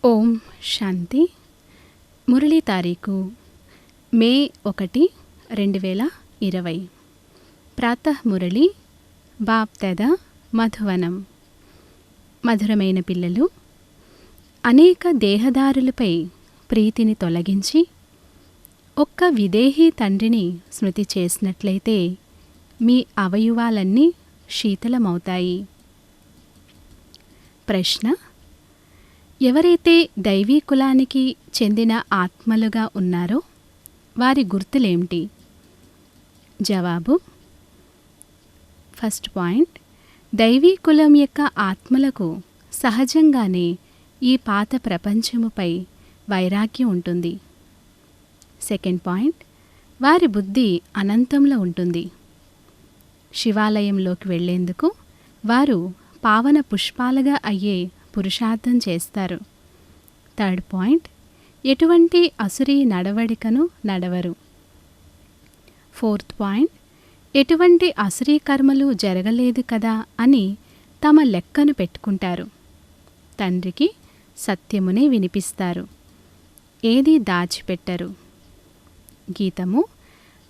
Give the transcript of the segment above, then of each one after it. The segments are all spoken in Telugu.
ఓం శాంతి. మురళీ తారీఖు మే 1, 2020. ప్రాతః మురళి బాప్దాదా మధువనం. మధురమైన పిల్లలు, అనేక దేహదారులపై ప్రీతిని తొలగించి ఒక్క విదేహీ తండ్రిని స్మృతి చేసినట్లయితే మీ అవయవాలన్నీ శీతలమవుతాయి. ప్రశ్న: ఎవరైతే దైవీ కులానికి చెందిన ఆత్మలుగా ఉన్నారో వారి గుర్తులేమిటి? జవాబు: ఫస్ట్ పాయింట్, దైవీ కులం యొక్క ఆత్మలకు సహజంగానే ఈ పాత ప్రపంచముపై వైరాగ్యం ఉంటుంది. సెకండ్ పాయింట్, వారి బుద్ధి అనంతంలో ఉంటుంది. శివాలయంలోకి వెళ్లేందుకు వారు పావన పుష్పాలుగా అయ్యే పురుషార్థం చేస్తారు. థర్డ్ పాయింట్, ఎటువంటి అసురీ నడవడికను నడవరు. ఫోర్త్ పాయింట్, ఎటువంటి అసురీ కర్మలు జరగలేదు కదా అని తమ లెక్కను పెట్టుకుంటారు. తండ్రికి సత్యమునే వినిపిస్తారు, ఏదీ దాచిపెట్టరు. గీతము: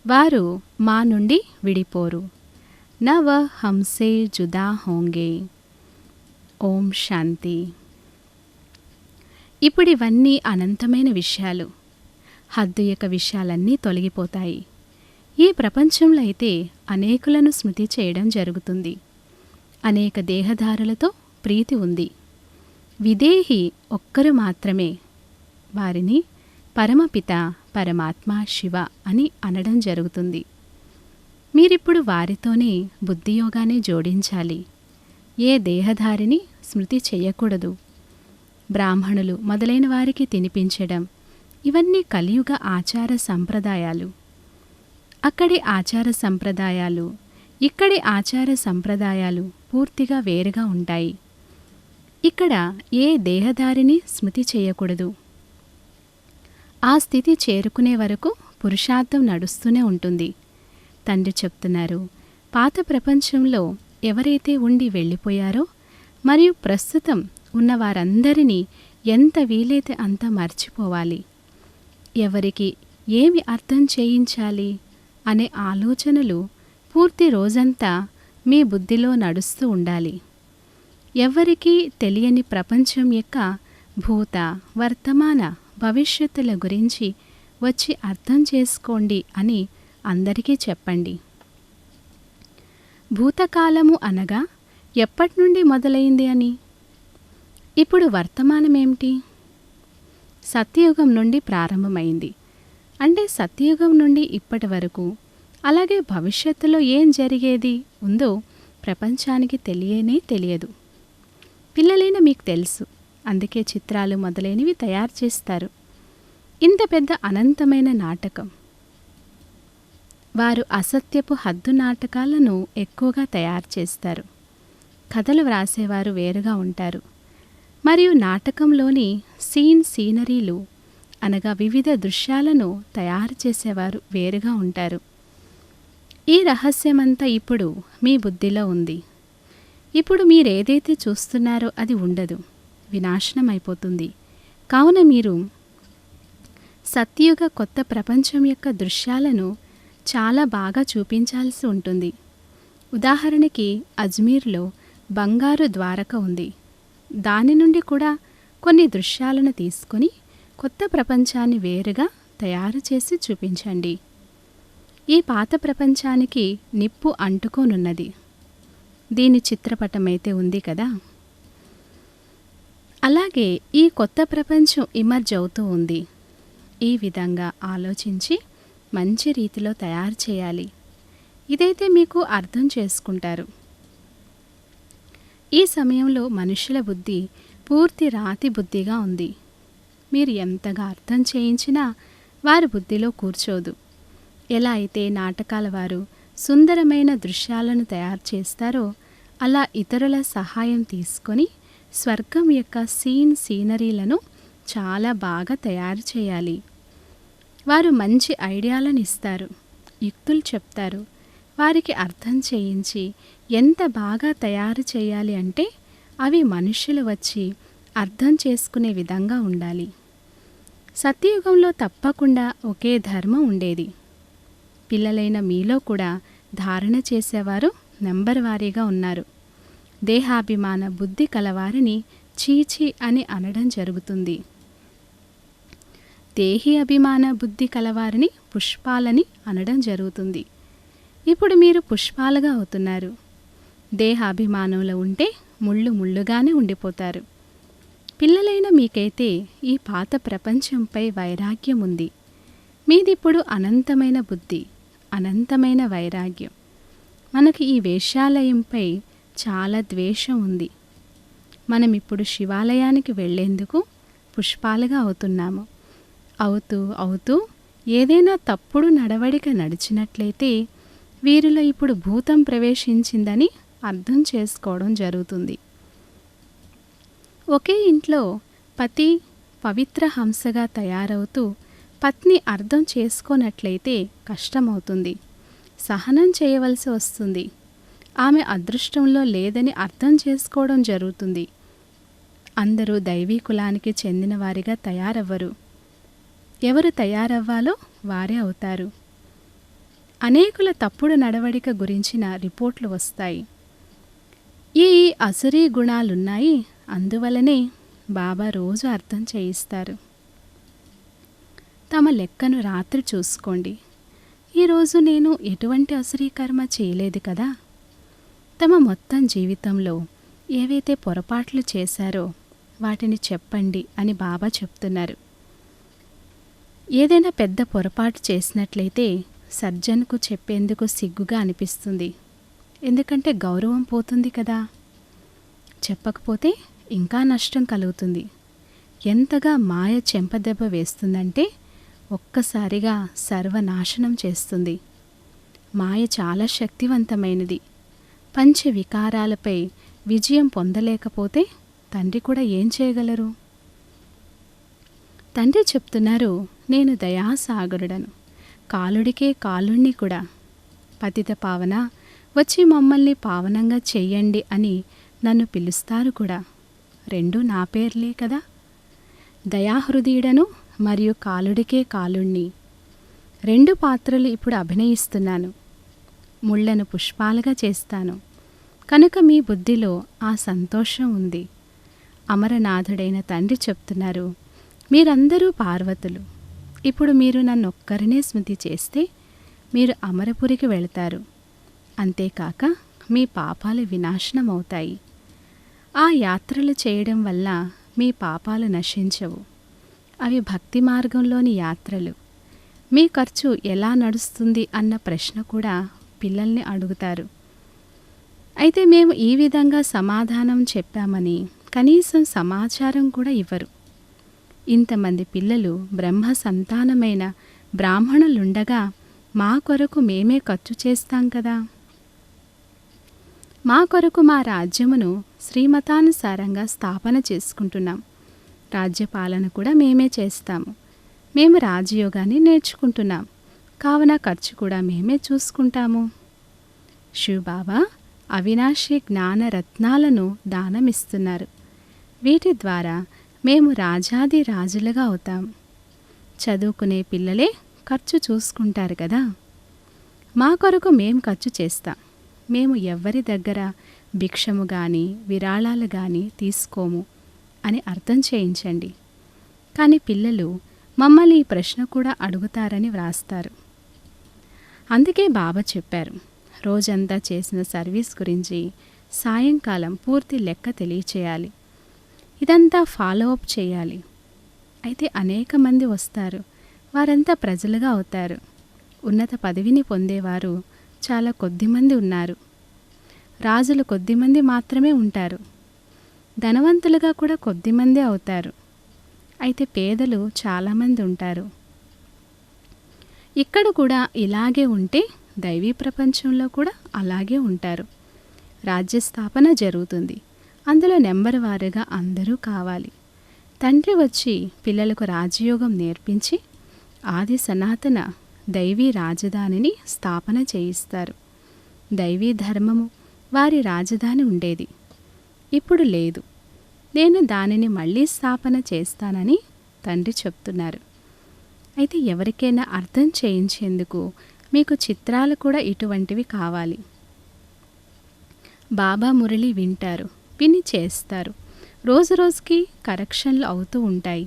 వారు మా నుండి విడిపోరు, నవ హంసే జుదా హోంగే. ఓం శాంతి. ఇప్పుడివన్నీ అనంతమైన విషయాలు. హద్దు యొక్క విషయాలన్నీ తొలగిపోతాయి. ఈ ప్రపంచంలో అయితే అనేకులను స్మృతి చేయడం జరుగుతుంది. అనేక దేహదారులతో ప్రీతి ఉంది. విదేహి ఒక్కరు మాత్రమే. వారిని పరమపిత పరమాత్మ శివ అని అనడం జరుగుతుంది. మీరిప్పుడు వారితోనే బుద్ధియోగాన్ని జోడించాలి. ఏ దేహధారిని స్మృతి చేయకూడదు. బ్రాహ్మణులు మొదలైన వారికి తినిపించడం, ఇవన్నీ కలియుగ ఆచార సంప్రదాయాలు. అక్కడి ఆచార సంప్రదాయాలు, ఇక్కడి ఆచార సంప్రదాయాలు పూర్తిగా వేరుగా ఉంటాయి. ఇక్కడ ఏ దేహధారిని స్మృతి చేయకూడదు. ఆ స్థితి చేరుకునే వరకు పురుషార్థం నడుస్తూనే ఉంటుంది. తండ్రి చెప్తున్నారు, పాత ప్రపంచంలో ఎవరైతే ఉండి వెళ్ళిపోయారో మరియు ప్రస్తుతం ఉన్న వారందరినీ ఎంత వీలైతే అంత మర్చిపోవాలి. ఎవరికి ఏమి అర్థం చేయించాలి అనే ఆలోచనలు పూర్తి రోజంతా మీ బుద్ధిలో నడుస్తూ ఉండాలి. ఎవ్వరికీ తెలియని ప్రపంచం యొక్క భూత వర్తమాన భవిష్యత్తుల గురించి వచ్చి అర్థం చేసుకోండి అని అందరికీ చెప్పండి. భూతకాలము అనగా ఎప్పటి నుండి మొదలైంది అని. ఇప్పుడు వర్తమానమేమిటి? సత్యయుగం నుండి ప్రారంభమైంది. అంటే సత్యయుగం నుండి ఇప్పటి వరకు, అలాగే భవిష్యత్తులో ఏం జరిగేది ఉందో ప్రపంచానికి తెలియనే తెలియదు. పిల్లలైన మీకు తెలుసు, అందుకే చిత్రాలు మొదలైనవి తయారు చేస్తారు. ఇంత పెద్ద అనంతమైన నాటకం. వారు అసత్యపు హద్దు నాటకాలను ఎక్కువగా తయారు చేస్తారు. కథలు వ్రాసేవారు వేరుగా ఉంటారు. మరియు నాటకంలోని సీనరీలు అనగా వివిధ దృశ్యాలను తయారు చేసేవారు వేరుగా ఉంటారు. ఈ రహస్యమంతా ఇప్పుడు మీ బుద్ధిలో ఉంది. ఇప్పుడు మీరేదైతే చూస్తున్నారో అది ఉండదు, వినాశనం అయిపోతుంది. కావున మీరు సత్యయుగ కొత్త ప్రపంచం యొక్క దృశ్యాలను చాలా బాగా చూపించాల్సి ఉంటుంది. ఉదాహరణకి అజ్మీర్లో బంగారు ద్వారక ఉంది. దాని నుండి కూడా కొన్ని దృశ్యాలను తీసుకొని కొత్త ప్రపంచాన్ని వేరుగా తయారు చేసి చూపించండి. ఈ పాత ప్రపంచానికి నిప్పు అంటుకోనున్నది. దీని చిత్రపటమైతే ఉంది కదా. అలాగే ఈ కొత్త ప్రపంచం ఇమర్జ్ అవుతూ ఉంది. ఈ విధంగా ఆలోచించి మంచి రీతిలో తయారు చేయాలి. ఇదైతే మీకు అర్థం చేసుకుంటారు. ఈ సమయంలో మనుషుల బుద్ధి పూర్తి రాతి బుద్ధిగా ఉంది. మీరు ఎంతగా అర్థం చేయించినా వారి బుద్ధిలో కూర్చోదు. ఎలా అయితే నాటకాల వారు సుందరమైన దృశ్యాలను తయారు చేస్తారో అలా ఇతరుల సహాయం తీసుకొని స్వర్గం యొక్క సీనరీలను చాలా బాగా తయారు చేయాలి. వారు మంచి ఐడియాలను ఇస్తారు, యుక్తులు చెప్తారు. వారికి అర్థం చేయించి ఎంత బాగా తయారు చేయాలి అంటే అవి మనుషులు వచ్చి అర్థం చేసుకునే విధంగా ఉండాలి. సత్యయుగంలో తప్పకుండా ఒకే ధర్మం ఉండేది. పిల్లలైన మీలో కూడా ధారణ చేసేవారు నెంబర్ వారీగా ఉన్నారు. దేహాభిమాన బుద్ధి కలవారిని చీచి అని అనడం జరుగుతుంది. దేహి అభిమాన బుద్ధి కలవారిని పుష్పాలని అనడం జరుగుతుంది. ఇప్పుడు మీరు పుష్పాలుగా అవుతున్నారు. దేహాభిమానంలో ఉంటే ముళ్ళు ముళ్ళుగానే ఉండిపోతారు. పిల్లలైన మీకైతే ఈ పాత ప్రపంచంపై వైరాగ్యం ఉంది. మీదిప్పుడు అనంతమైన బుద్ధి, అనంతమైన వైరాగ్యం. మనకి ఈ వేశ్యాలయంపై చాలా ద్వేషం ఉంది. మనం ఇప్పుడు శివాలయానికి వెళ్ళేందుకు పుష్పాలుగా అవుతున్నాము. అవుతూ ఏదైనా తప్పుడు నడవడిక నడిచినట్లయితే వీరిలో ఇప్పుడు భూతం ప్రవేశించిందని అర్థం చేసుకోవడం జరుగుతుంది. ఒకే ఇంట్లో పతి పవిత్ర హంసగా తయారవుతూ పత్ని అర్థం చేసుకోనట్లయితే కష్టమవుతుంది. సహనం చేయవలసి వస్తుంది. ఆమె అదృష్టంలో లేదని అర్థం చేసుకోవడం జరుగుతుంది. అందరూ దైవీ కులానికి చెందిన వారిగా తయారవ్వరు. ఎవరు తయారవ్వాలో వారే అవుతారు. అనేకుల తప్పుడు నడవడిక గురించిన రిపోర్ట్లు వస్తాయి. ఈ అసురీ గుణాలున్నాయి. అందువలనే బాబా రోజు అర్థం చేయిస్తారు. తమ లెక్కను రాత్రి చూసుకోండి. ఈరోజు నేను ఎటువంటి అసురీ కర్మ చేయలేదు కదా. తమ మొత్తం జీవితంలో ఏవైతే పొరపాట్లు చేశారో వాటిని చెప్పండి అని బాబా చెప్తున్నారు. ఏదైనా పెద్ద పొరపాటు చేసినట్లయితే సర్జన్కు చెప్పేందుకు సిగ్గుగా అనిపిస్తుంది. ఎందుకంటే గౌరవం పోతుంది కదా. చెప్పకపోతే ఇంకా నష్టం కలుగుతుంది. ఎంతగా మాయ చెంపదెబ్బ వేస్తుందంటే ఒక్కసారిగా సర్వనాశనం చేస్తుంది. మాయ చాలా శక్తివంతమైనది. పంచ వికారాలపై విజయం పొందలేకపోతే తండ్రి కూడా ఏం చేయగలరు? తండ్రి చెప్తున్నారు, నేను దయాసాగరుడను, కాలుడికే కాలుణ్ణి కూడా. పతిత పావన, వచ్చి మమ్మల్ని పావనంగా చెయ్యండి అని నన్ను పిలుస్తారు కూడా. రెండూ నా పేర్లే కదా. దయాహృదయుడను మరియు కాలుడికే కాలుణ్ణి. రెండు పాత్రలు ఇప్పుడు అభినయిస్తున్నాను. ముళ్లను పుష్పాలుగా చేస్తాను. కనుక మీ బుద్ధిలో ఆ సంతోషం ఉంది. అమరనాథుడైన తండ్రి చెప్తున్నారు, మీరందరూ పార్వతులు. ఇప్పుడు మీరు నన్నొక్కరినే స్మృతి చేస్తే మీరు అమరపురికి వెళతారు. అంతేకాక మీ పాపాలు వినాశనమవుతాయి. ఆ యాత్రలు చేయడం వల్ల మీ పాపాలు నశించవు. అవి భక్తి మార్గంలోని యాత్రలు. మీ ఖర్చు ఎలా నడుస్తుంది అన్న ప్రశ్న కూడా పిల్లల్ని అడుగుతారు. అయితే మేము ఈ విధంగా సమాధానం చెప్పామని కనీసం సమాచారం కూడా ఇవ్వరు. ఇంతమంది పిల్లలు బ్రహ్మ సంతానమైన బ్రాహ్మణులుండగా మా కొరకు మేమే ఖర్చు చేస్తాం కదా. మా కొరకు మా రాజ్యమును శ్రీమతానుసారంగా స్థాపన చేసుకుంటున్నాం. రాజ్యపాలన కూడా మేమే చేస్తాము. మేము రాజయోగాన్ని నేర్చుకుంటున్నాం. కావున ఖర్చు కూడా మేమే చూసుకుంటాము. శివబాబా అవినాశి జ్ఞాన రత్నాలను దానమిస్తున్నారు. వీటి ద్వారా మేము రాజాది రాజులుగా అవుతాం. చదువుకునే పిల్లలే ఖర్చు చూసుకుంటారు కదా. మా కొరకు మేం ఖర్చు చేస్తాం. మేము ఎవ్వరి దగ్గర భిక్షము కానీ విరాళాలు కానీ తీసుకోము అని అర్థం చేయించండి. కానీ పిల్లలు మమ్మల్ని ఈ ప్రశ్న కూడా అడుగుతారని వ్రాస్తారు. అందుకే బాబా చెప్పారు, రోజంతా చేసిన సర్వీస్ గురించి సాయంకాలం పూర్తి లెక్క తెలియచేయాలి. ఇదంతా ఫాలో అప్ చేయాలి. అయితే అనేక మంది వస్తారు. వారంతా ప్రజలుగా అవుతారు. ఉన్నత పదవిని పొందేవారు చాలా కొద్దిమంది ఉన్నారు. రాజులు కొద్దిమంది మాత్రమే ఉంటారు. ధనవంతులుగా కూడా కొద్దిమందే అవుతారు. అయితే పేదలు చాలామంది ఉంటారు. ఇక్కడ కూడా ఇలాగే ఉంటే దైవీ ప్రపంచంలో కూడా అలాగే ఉంటారు. రాజ్యస్థాపన జరుగుతుంది. అందులో నెంబర్ వారీగా అందరూ కావాలి. తండ్రి వచ్చి పిల్లలకు రాజయోగం నేర్పించి ఆది సనాతన దైవీ రాజధానిని స్థాపన చేయిస్తారు. దైవీ ధర్మము వారి రాజధాని ఉండేది. ఇప్పుడు లేదు. నేను దానిని మళ్ళీ స్థాపన చేస్తానని తండ్రి చెప్తున్నారు. అయితే ఎవరికైనా అర్థం చేయించేందుకు మీకు చిత్రాలు కూడా ఇటువంటివి కావాలి. బాబా మురళి వింటారు, విని చేస్తారు. రోజు రోజుకి కరెక్షన్లు అవుతూ ఉంటాయి.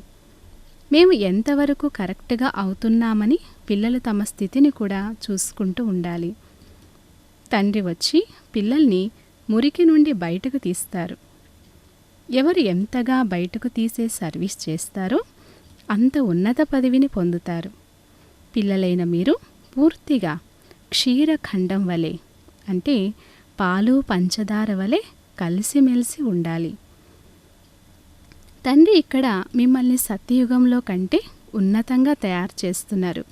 మేము ఎంతవరకు కరెక్ట్గా అవుతున్నామని పిల్లలు తమ స్థితిని కూడా చూసుకుంటూ ఉండాలి. తండ్రి వచ్చి పిల్లల్ని మురికి నుండి బయటకు తీస్తారు. ఎవరు ఎంతగా బయటకు తీసే సర్వీస్ చేస్తారో అంత ఉన్నత పదవిని పొందుతారు. పిల్లలైన మీరు పూర్తిగా క్షీరఖండం వలె, అంటే పాలు పంచదార వలె కలిసిమెలిసి ఉండాలి. తండ్రి ఇక్కడ మిమ్మల్ని సత్యయుగంలో కంటే ఉన్నతంగా తయారు చేస్తున్నారు.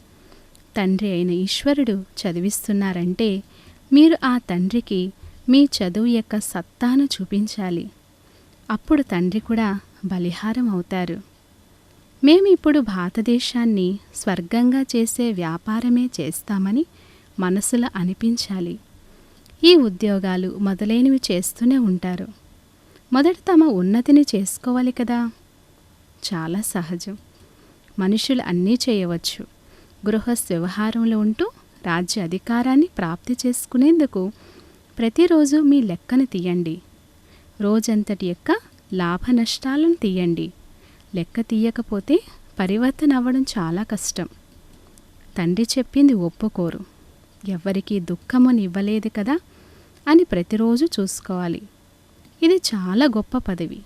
తండ్రి అయిన ఈశ్వరుడు చదివిస్తున్నారంటే మీరు ఆ తండ్రికి మీ చదువు యొక్క సత్తాను చూపించాలి. అప్పుడు తండ్రి కూడా బలిహారం అవుతారు. మేము ఇప్పుడు భారతదేశాన్ని స్వర్గంగా చేసే వ్యాపారమే చేస్తామని మనసులో అనిపించాలి. ఈ ఉద్యోగాలు మొదలైనవి చేస్తూనే ఉంటారు. మొదట తమ ఉన్నతిని చేసుకోవాలి కదా. చాలా సహజం. మనుషులు అన్నీ చేయవచ్చు. గృహస్థ వ్యవహారంలో ఉంటూ రాజ్య అధికారాన్ని ప్రాప్తి చేసుకునేందుకు ప్రతిరోజు మీ లెక్కను తీయండి. రోజంతటి యొక్క లాభ నష్టాలను తీయండి. లెక్క తీయకపోతే పరివర్తన అవ్వడం చాలా కష్టం. తండ్రి చెప్పింది ఒప్పుకోరు. ఎవ్వరికీ దుఃఖముని ఇవ్వలేదు కదా అని ప్రతిరోజు చూసుకోవాలి. ఇది చాలా గొప్ప పదవి.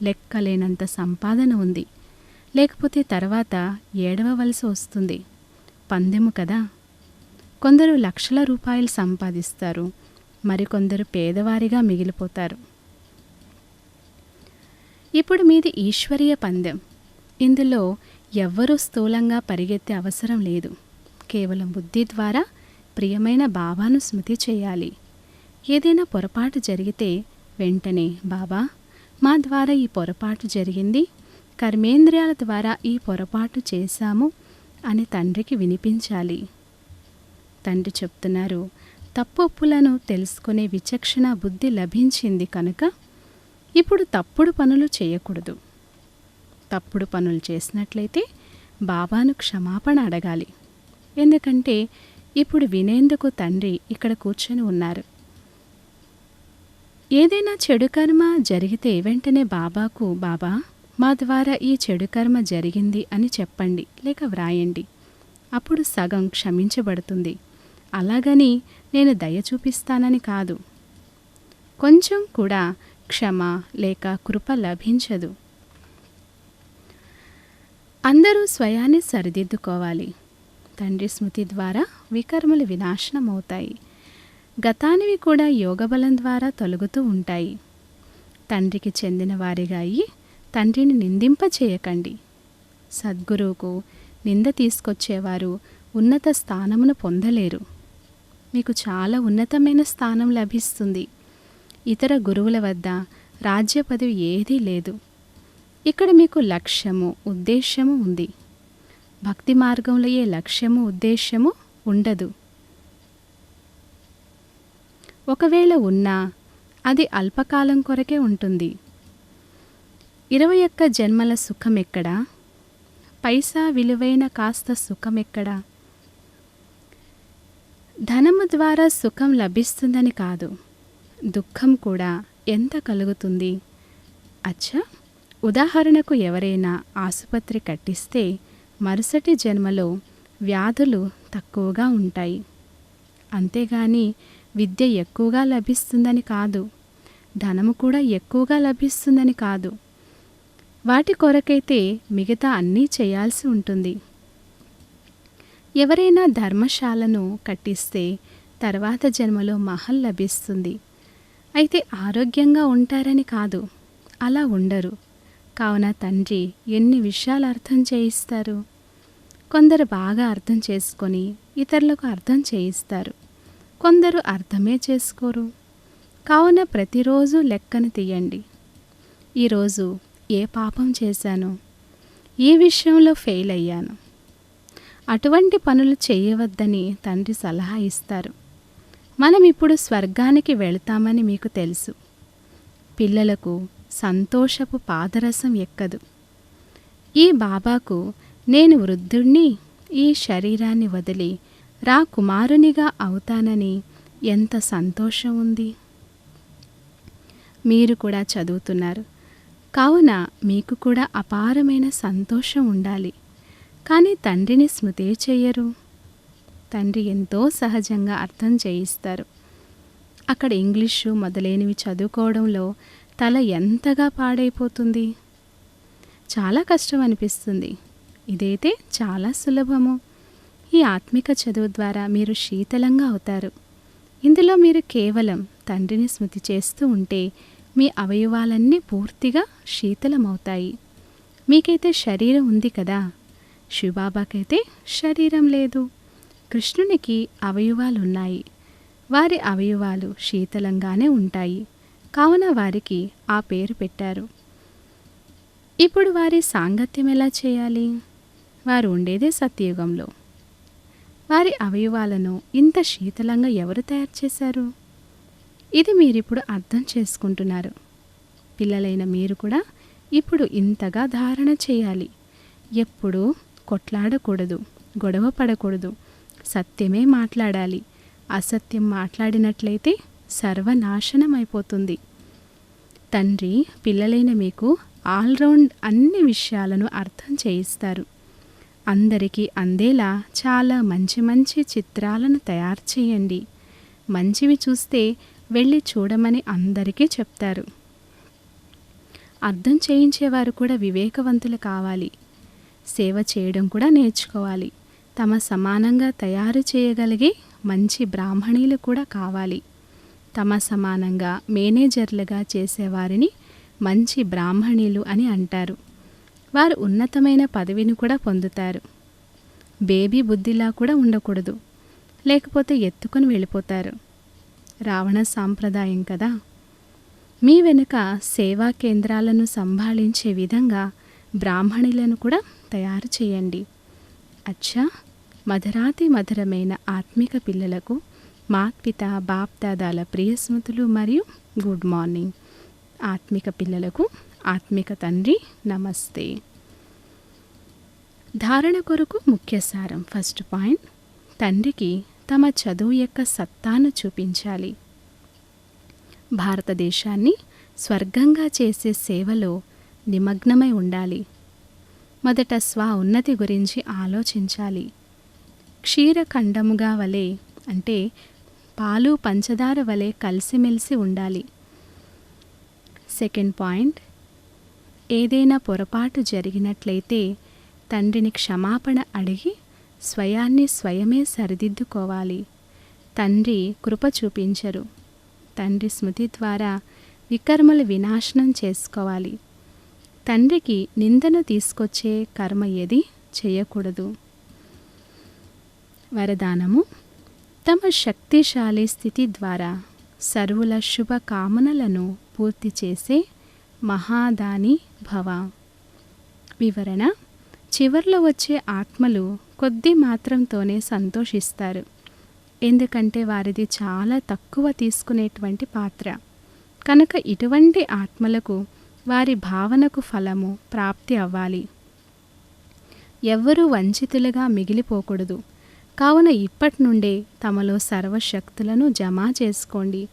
లెక్కలేనంత సంపాదన ఉంది. లేకపోతే తర్వాత ఏడవవలసి వస్తుంది. పందెము కదా. కొందరు లక్షల రూపాయలు సంపాదిస్తారు, మరికొందరు పేదవారిగా మిగిలిపోతారు. ఇప్పుడు మీది ఈశ్వరీయ పందెం. ఇందులో ఎవ్వరూ స్థూలంగా పరిగెత్తే అవసరం లేదు. కేవలం బుద్ధి ద్వారా ప్రియమైన బాబాను స్మృతి చేయాలి. ఏదైనా పొరపాటు జరిగితే వెంటనే బాబా, మా ద్వారా ఈ పొరపాటు జరిగింది, కర్మేంద్రియాల ద్వారా ఈ పొరపాటు చేశాము అని తండ్రికి వినిపించాలి. తండ్రి చెప్తున్నారు, తప్పొప్పులను తెలుసుకునే విచక్షణ బుద్ధి లభించింది కనుక ఇప్పుడు తప్పుడు పనులు చేయకూడదు. తప్పుడు పనులు చేసినట్లయితే బాబాను క్షమాపణ అడగాలి. ఎందుకంటే ఇప్పుడు వినేందుకు తండ్రి ఇక్కడ కూర్చొని ఉన్నారు. ఏదైనా చెడు కర్మ జరిగితే వెంటనే బాబాకు, బాబా మా ద్వారా ఈ చెడు కర్మ జరిగింది అని చెప్పండి, లేక వ్రాయండి. అప్పుడు సగం క్షమించబడుతుంది. అలాగని నేను దయ చూపిస్తానని కాదు. కొంచెం కూడా క్షమ లేక కృప లభించదు. అందరూ స్వయాన్ని సరిదిద్దుకోవాలి. తండ్రి స్మృతి ద్వారా వికర్మలు వినాశనమవుతాయి. గతానివి కూడా యోగబలం ద్వారా తొలగుతూ ఉంటాయి. తండ్రికి చెందిన వారిగా అయ్యి తండ్రిని నిందింపచేయకండి. సద్గురువుకు నింద తీసుకొచ్చేవారు ఉన్నత స్థానమును పొందలేరు. మీకు చాలా ఉన్నతమైన స్థానం లభిస్తుంది. ఇతర గురువుల వద్ద రాజ్య పదవి ఏదీ లేదు. ఇక్కడ మీకు లక్ష్యము, ఉద్దేశ్యము ఉంది. భక్తి మార్గంలో ఏ లక్ష్యము, ఉద్దేశ్యము ఉండదు. ఒకవేళ ఉన్నా అది అల్పకాలం కొరకే ఉంటుంది. 21 జన్మల సుఖం ఎక్కడా? పైసా విలువైన కాస్త సుఖం ఎక్కడా? ధనము ద్వారా సుఖం లభిస్తుందని కాదు, దుఃఖం కూడా ఎంత కలుగుతుంది. అచ్చా, ఉదాహరణకు ఎవరైనా ఆసుపత్రి కట్టిస్తే మరుసటి జన్మలో వ్యాధులు తక్కువగా ఉంటాయి. అంతేగాని విద్య ఎక్కువగా లభిస్తుందని కాదు, ధనము కూడా ఎక్కువగా లభిస్తుందని కాదు. వాటి కొరకైతే మిగతా అన్నీ చేయాల్సి ఉంటుంది. ఎవరైనా ధర్మశాలను కట్టిస్తే తర్వాత జన్మలో మహల్ లభిస్తుంది. అయితే ఆరోగ్యంగా ఉంటారని కాదు, అలా ఉండరు. కావున తండ్రి ఎన్ని విషయాలు అర్థం చేయిస్తారు. కొందరు బాగా అర్థం చేసుకొని ఇతరులకు అర్థం చేయిస్తారు. కొందరు అర్థమే చేసుకోరు. కావున ప్రతిరోజు లెక్కను తీయండి. ఈరోజు ఏ పాపం చేశాను, ఏ విషయంలో ఫెయిల్ అయ్యాను. అటువంటి పనులు చేయవద్దని తండ్రి సలహా ఇస్తారు. మనం ఇప్పుడు స్వర్గానికి వెళతామని మీకు తెలుసు. పిల్లలకు సంతోషపు పాదరసం ఎక్కదు. ఈ బాబాకు నేను వృద్ధుణ్ణి, ఈ శరీరాన్ని వదిలి కుమారునిగా అవుతానని ఎంత సంతోషం ఉంది. మీరు కూడా చదువుతున్నారు కావున మీకు కూడా అపారమైన సంతోషం ఉండాలి. కానీ తండ్రిని స్మృతే చెయ్యరు. తండ్రి ఎంతో సహజంగా అర్థం చేయిస్తారు. అక్కడ ఇంగ్లీషు మొదలైనవి చదువుకోవడంలో తల ఎంతగా పాడైపోతుంది. చాలా కష్టం అనిపిస్తుంది. ఇదైతే చాలా సులభము. ఈ ఆత్మిక చదువు ద్వారా మీరు శీతలంగా అవుతారు. ఇందులో మీరు కేవలం తండ్రిని స్మృతి చేస్తూ ఉంటే మీ అవయవాలన్నీ పూర్తిగా శీతలమవుతాయి. మీకైతే శరీరం ఉంది కదా, శివబాబాకైతే శరీరం లేదు. కృష్ణునికి అవయవాలున్నాయి. వారి అవయవాలు శీతలంగానే ఉంటాయి. కావున వారికి ఆ పేరు పెట్టారు. ఇప్పుడు వారి సాంగత్యం ఎలా చేయాలి? వారు ఉండేదే సత్యయుగంలో. వారి అవయవాలను ఇంత శీతలంగా ఎవరు తయారు చేశారు? ఇది మీరిప్పుడు అర్థం చేసుకుంటున్నారు. పిల్లలైన మీరు కూడా ఇప్పుడు ఇంతగా ధారణ చేయాలి. ఎప్పుడూ కొట్లాడకూడదు, గొడవ పడకూడదు, సత్యమే మాట్లాడాలి. అసత్యం మాట్లాడినట్లయితే సర్వనాశనం అయిపోతుంది. తండ్రి పిల్లలైన మీకు ఆల్రౌండ్ అన్ని విషయాలను అర్థం చేయిస్తారు. అందరికీ అందేలా చాలా మంచి మంచి చిత్రాలను తయారు చేయండి. మంచివి చూస్తే వెళ్ళి చూడమని అందరికీ చెప్తారు. అర్థం చేయించేవారు కూడా వివేకవంతులు కావాలి. సేవ చేయడం కూడా నేర్చుకోవాలి. తమ సమానంగా తయారు చేయగలిగే మంచి బ్రాహ్మణీలు కూడా కావాలి. తమ సమానంగా మేనేజర్లుగా చేసేవారిని మంచి బ్రాహ్మణీలు అని అంటారు. వారు ఉన్నతమైన పదవిని కూడా పొందుతారు. బేబీ బుద్ధిలా కూడా ఉండకూడదు, లేకపోతే ఎత్తుకొని వెళ్ళిపోతారు. రావణ సాంప్రదాయం కదా. మీ వెనుక సేవా కేంద్రాలను సంభాళించే విధంగా బ్రాహ్మణులను కూడా తయారు చేయండి. అచ్చా, మధురాతి మధురమైన ఆత్మిక పిల్లలకు మాత్పిత బాప్దాదాల ప్రియ స్మృతులు మరియు గుడ్ మార్నింగ్. ఆత్మిక పిల్లలకు ఆత్మిక తండ్రి నమస్తే. ధారణ కొరకు ముఖ్య సారం. ఫస్ట్ పాయింట్, తండ్రికి తమ చదువు యొక్క సత్తాను చూపించాలి. భారతదేశాన్ని స్వర్గంగా చేసే సేవలో నిమగ్నమై ఉండాలి. మొదట స్వ ఉన్నతి గురించి ఆలోచించాలి. క్షీరఖండముగా వలె అంటే పాలు పంచదార వలె కలిసిమెలిసి ఉండాలి. సెకండ్ పాయింట్, ఏదైనా పొరపాటు జరిగినట్లయితే తండ్రిని క్షమాపణ అడిగి స్వయాన్ని స్వయమే సరిదిద్దుకోవాలి. తండ్రి కృప చూపించరు. తండ్రి స్మృతి ద్వారా వికర్మలు వినాశనం చేసుకోవాలి. తండ్రికి నిందను తీసుకొచ్చే కర్మ ఏది చేయకూడదు. వరదానము, తమ శక్తిశాలి స్థితి ద్వారా సర్వుల శుభ కామనలను పూర్తి చేసే మహాదాని భవ. వివరణ, చివర్లో వచ్చే ఆత్మలు కొద్ది మాత్రంతోనే సంతోషిస్తారు. ఎందుకంటే వారిది చాలా తక్కువ తీసుకునేటువంటి పాత్ర. కనుక ఇటువంటి ఆత్మలకు వారి భావనకు ఫలము ప్రాప్తి అవ్వాలి. ఎవ్వరూ వంచితులుగా మిగిలిపోకూడదు. కావున ఇప్పటి నుండే తమలో సర్వశక్తులను జమ చేసుకోండి.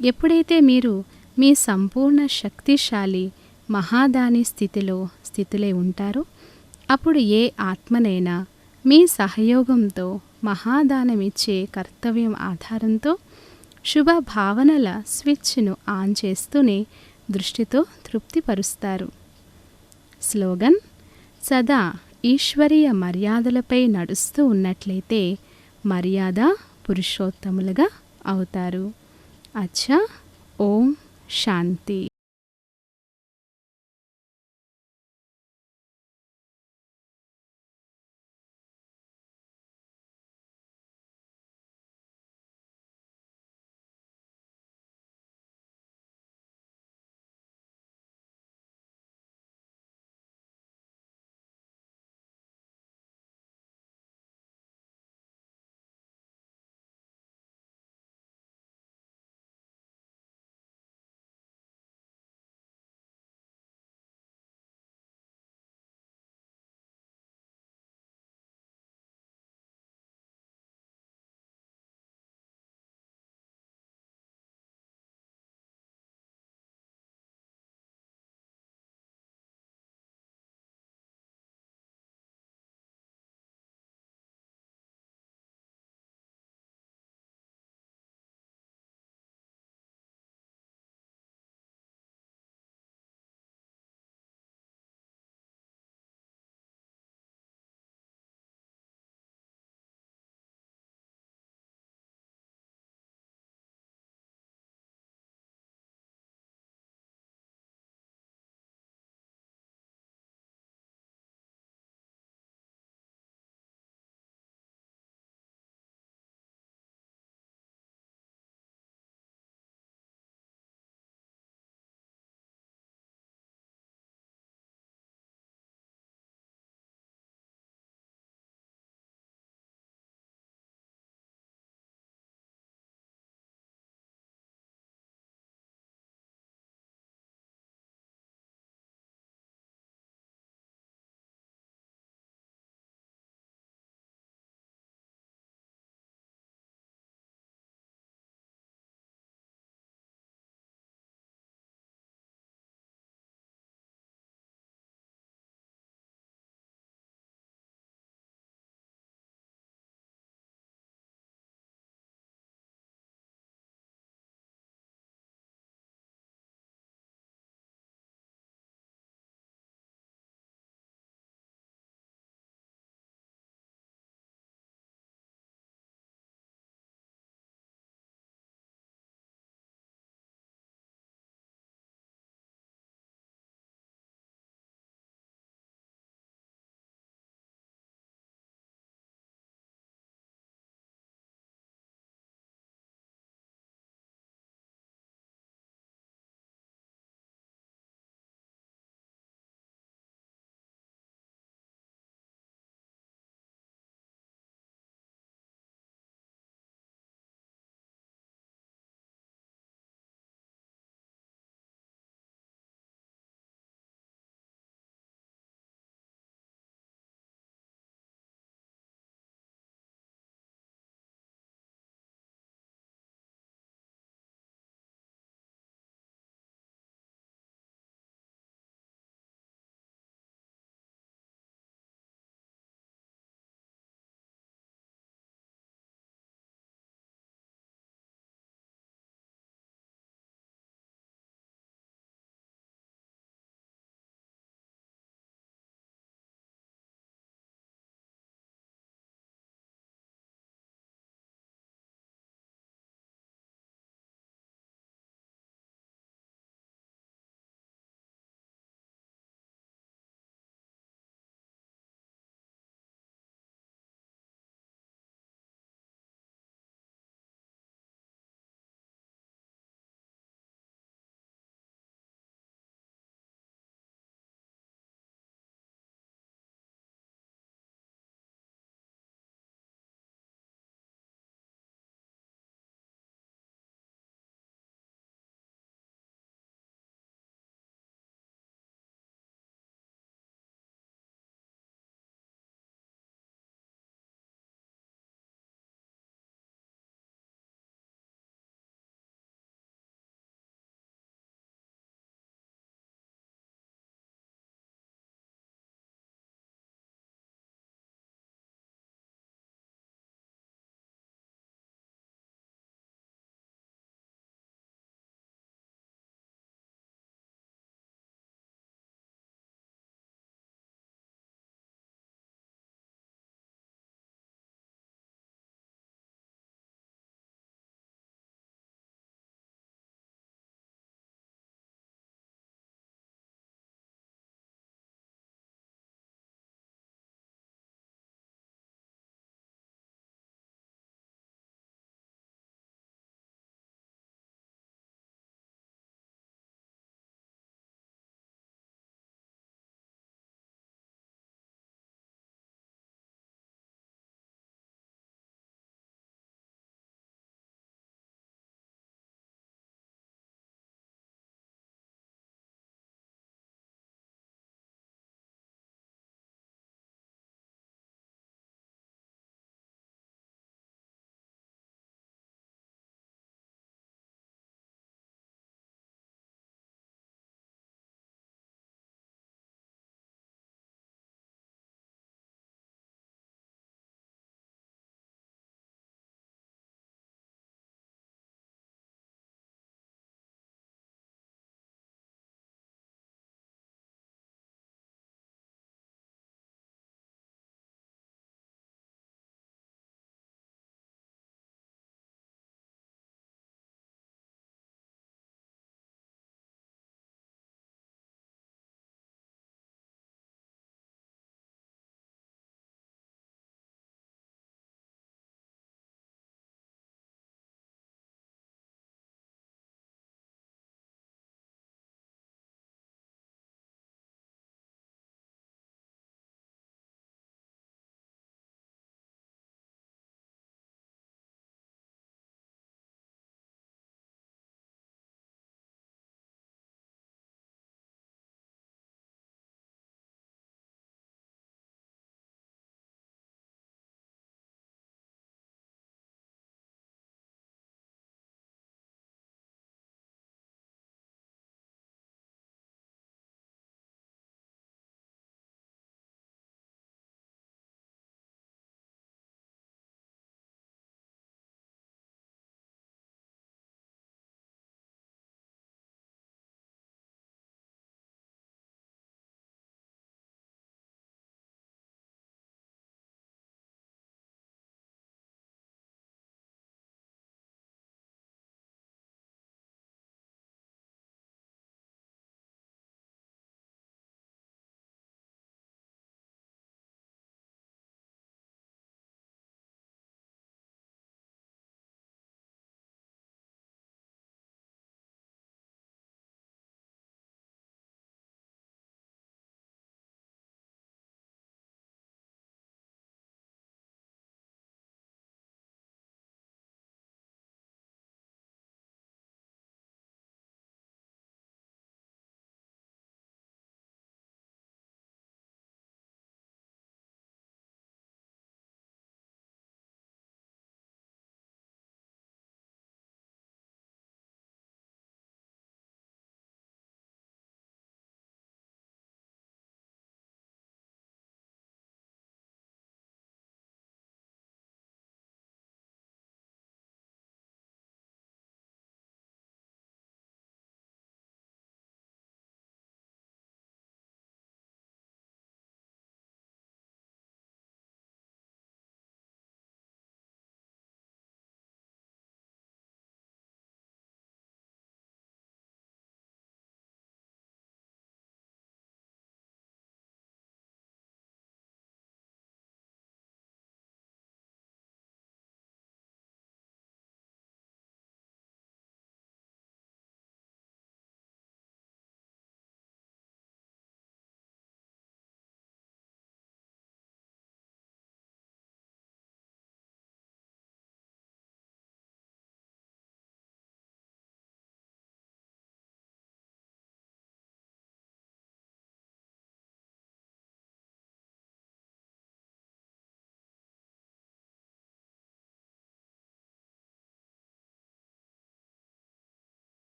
ఎప్పుడైతే మీరు మీ సంపూర్ణ శక్తిశాలి మహాదాని స్థితిలో ఉంటారో అప్పుడు ఏ ఆత్మనైనా మీ సహయోగంతో మహాదానమిచ్చే కర్తవ్యం ఆధారంతో శుభ భావనల స్విచ్ను ఆన్ చేస్తూనే దృష్టితో తృప్తిపరుస్తారు. స్లోగన్, సదా ఈశ్వరీయ మర్యాదలపై నడుస్తూ ఉన్నట్లయితే మర్యాద పురుషోత్తములుగా అవుతారు. అచ్చా, ఓం శాంతి.